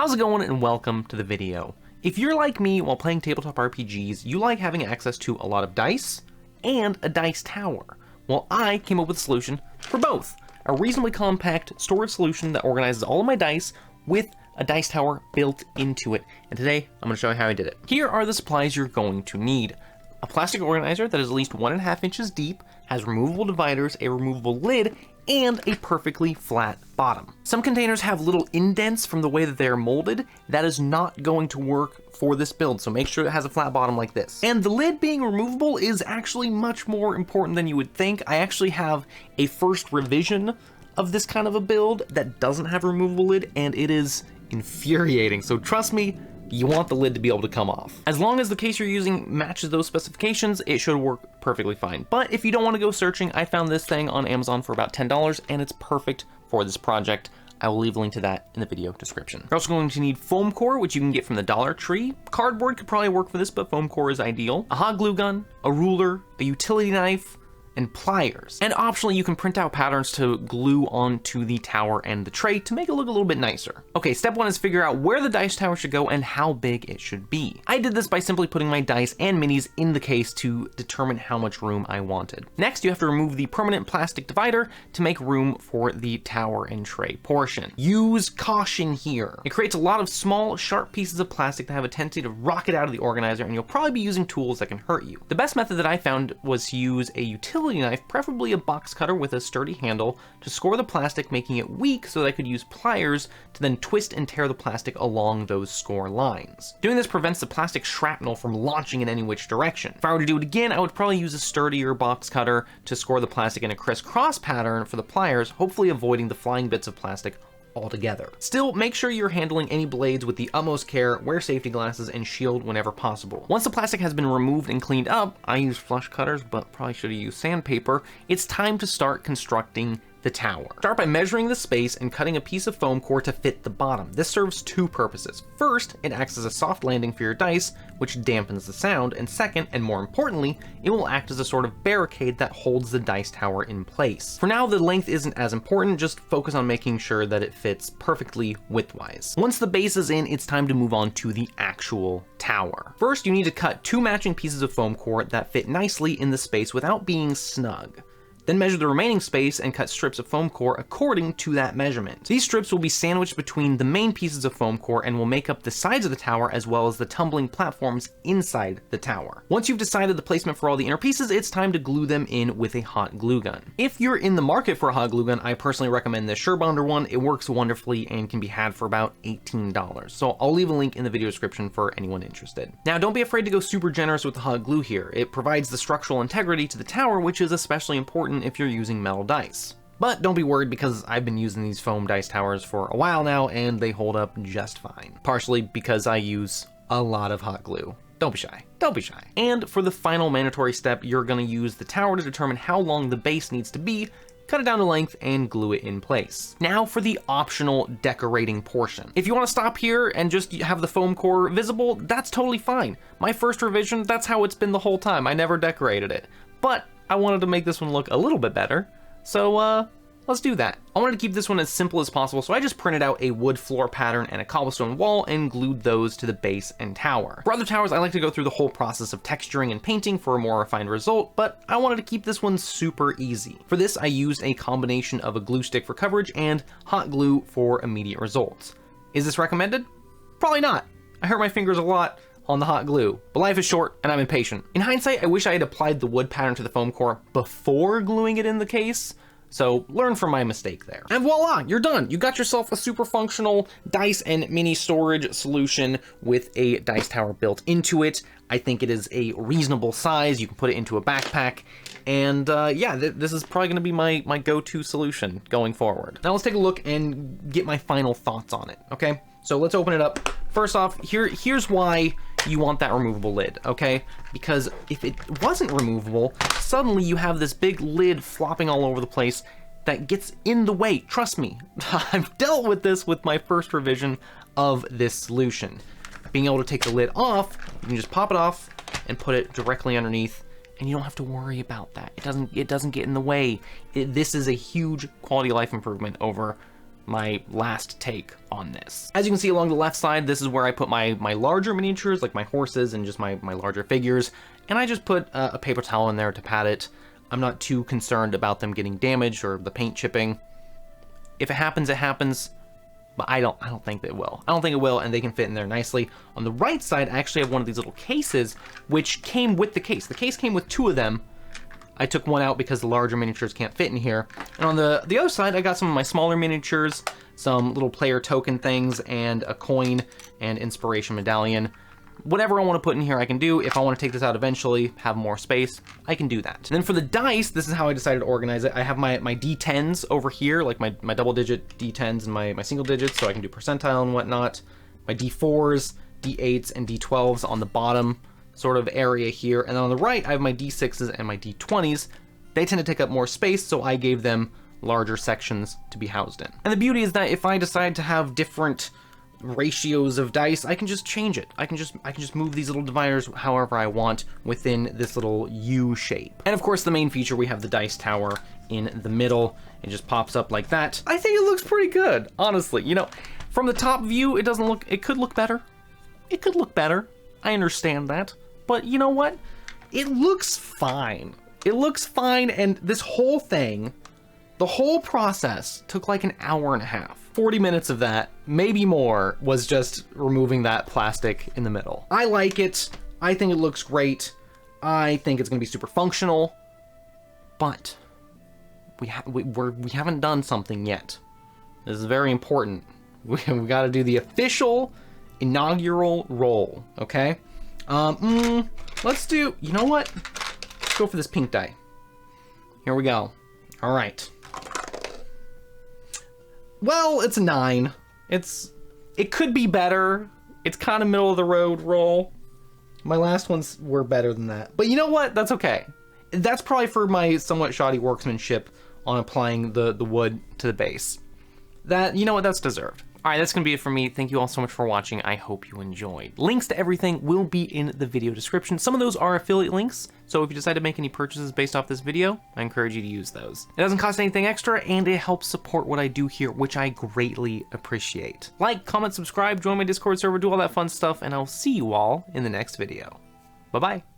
How's it going and welcome to the video. If you're like me while playing tabletop RPGs, you like having access to a lot of dice and a dice tower. Well, I came up with a solution for both. A reasonably compact storage solution that organizes all of my dice with a dice tower built into it. And today, I'm going to show you how I did it. Here are the supplies you're going to need. A plastic organizer that is at least 1.5 inches deep, has removable dividers, a removable lid, and a perfectly flat bottom. Some containers have little indents from the way that they're molded. That is not going to work for this build, so make sure it has a flat bottom like this. And the lid being removable is actually much more important than you would think. I actually have a first revision of this kind of a build that doesn't have a removable lid, and it is infuriating. So trust me, you want the lid to be able to come off. As long as the case you're using matches those specifications, it should work perfectly fine. But if you don't want to go searching, I found this thing on Amazon for about $10, and it's perfect for this project. I will leave a link to that in the video description. You're also going to need foam core, which you can get from the Dollar Tree. Cardboard could probably work for this, but foam core is ideal. A hot glue gun, a ruler, a utility knife, and pliers. And optionally, you can print out patterns to glue onto the tower and the tray to make it look a little bit nicer. Okay, step one is figure out where the dice tower should go and how big it should be. I did this by simply putting my dice and minis in the case to determine how much room I wanted. Next, you have to remove the permanent plastic divider to make room for the tower and tray portion. Use caution here. It creates a lot of small, sharp pieces of plastic that have a tendency to rocket out of the organizer, and you'll probably be using tools that can hurt you. The best method that I found was to use a utility knife, preferably a box cutter with a sturdy handle, to score the plastic, making it weak so that I could use pliers to then twist and tear the plastic along those score lines. Doing this prevents the plastic shrapnel from launching in any which direction. If I were to do it again, I would probably use a sturdier box cutter to score the plastic in a crisscross pattern for the pliers, hopefully avoiding the flying bits of plastic altogether. Still, make sure you're handling any blades with the utmost care, wear safety glasses, and shield whenever possible. Once the plastic has been removed and cleaned up, I use flush cutters, but probably should have used sandpaper, it's time to start constructing the tower. Start by measuring the space and cutting a piece of foam core to fit the bottom. This serves two purposes. First, it acts as a soft landing for your dice, which dampens the sound, and second, and more importantly, it will act as a sort of barricade that holds the dice tower in place. For now, the length isn't as important, just focus on making sure that it fits perfectly widthwise. Once the base is in, it's time to move on to the actual tower. First, you need to cut two matching pieces of foam core that fit nicely in the space without being snug. Then measure the remaining space and cut strips of foam core according to that measurement. These strips will be sandwiched between the main pieces of foam core and will make up the sides of the tower as well as the tumbling platforms inside the tower. Once you've decided the placement for all the inner pieces, it's time to glue them in with a hot glue gun. If you're in the market for a hot glue gun, I personally recommend the SureBonder one. It works wonderfully and can be had for about $18. So I'll leave a link in the video description for anyone interested. Now, don't be afraid to go super generous with the hot glue here. It provides the structural integrity to the tower, which is especially important if you're using metal dice. But don't be worried, because I've been using these foam dice towers for a while now and they hold up just fine. Partially because I use a lot of hot glue. Don't be shy. Don't be shy. And for the final mandatory step, you're going to use the tower to determine how long the base needs to be, cut it down to length, and glue it in place. Now for the optional decorating portion. If you want to stop here and just have the foam core visible, that's totally fine. My first revision, that's how it's been the whole time. I never decorated it. But I wanted to make this one look a little bit better, so let's do that. I wanted to keep this one as simple as possible, so I just printed out a wood floor pattern and a cobblestone wall and glued those to the base and tower. For other towers, I like to go through the whole process of texturing and painting for a more refined result, but I wanted to keep this one super easy. For this, I used a combination of a glue stick for coverage and hot glue for immediate results. Is this recommended? Probably not. I hurt my fingers a lot on the hot glue, but life is short and I'm impatient. In hindsight, I wish I had applied the wood pattern to the foam core before gluing it in the case, so learn from my mistake there. And voila, you're done. You got yourself a super functional dice and mini storage solution with a dice tower built into it. I think it is a reasonable size. You can put it into a backpack, and yeah, this is probably gonna be my go-to solution going forward. Now let's take a look and get my final thoughts on it, okay? So let's open it up. First off, here's why you want that removable lid, okay? Because if it wasn't removable, suddenly you have this big lid flopping all over the place that gets in the way. Trust me, I've dealt with this with my first revision of this solution. Being able to take the lid off, you can just pop it off and put it directly underneath, and you don't have to worry about that. It doesn't get in the way. This is a huge quality of life improvement over my last take on this. As you can see along the left side, this is where I put my larger miniatures, like my horses and just my larger figures, and I just put a paper towel in there to pad it. I'm not too concerned about them getting damaged or the paint chipping. If it happens, it happens, but I don't think that it will. I don't think it will, and they can fit in there nicely. On the right side, I actually have one of these little cases, which came with the case. The case came with 2 of them. I took one out because the larger miniatures can't fit in here. And on the other side, I got some of my smaller miniatures, some little player token things, and a coin and inspiration medallion. Whatever I want to put in here, I can do. If I want to take this out eventually, have more space, I can do that. And then for the dice, this is how I decided to organize it. I have my D10s over here, like my double-digit D10s and my single digits, so I can do percentile and whatnot. My D4s, D8s, and D12s on the bottom sort of area here. And then on the right, I have my D6s and my D20s. They tend to take up more space, so I gave them larger sections to be housed in. And the beauty is that if I decide to have different ratios of dice, I can just change it. I can just move these little dividers however I want within this little U shape. And of course, the main feature, we have the dice tower in the middle. It just pops up like that. I think it looks pretty good, honestly. You know, from the top view, it doesn't look, it could look better. It could look better. I understand that. But you know what? It looks fine. It looks fine, and this whole thing, the whole process took like an hour and a half. 40 minutes of that, maybe more, was just removing that plastic in the middle. I like it. I think it looks great. I think it's gonna be super functional, but we haven't done something yet. This is very important. We gotta do the official inaugural roll, okay? Let's do, you know what? Let's go for this pink die. Here we go. All right. Well, it's a 9. It could be better. It's kind of middle of the road roll. My last ones were better than that. But you know what? That's okay. That's probably for my somewhat shoddy workmanship on applying the wood to the base. That, you know what? That's deserved. All right, that's gonna be it for me. Thank you all so much for watching. I hope you enjoyed. Links to everything will be in the video description. Some of those are affiliate links, so if you decide to make any purchases based off this video, I encourage you to use those. It doesn't cost anything extra, and it helps support what I do here, which I greatly appreciate. Like, comment, subscribe, join my Discord server, do all that fun stuff, and I'll see you all in the next video. Bye-bye.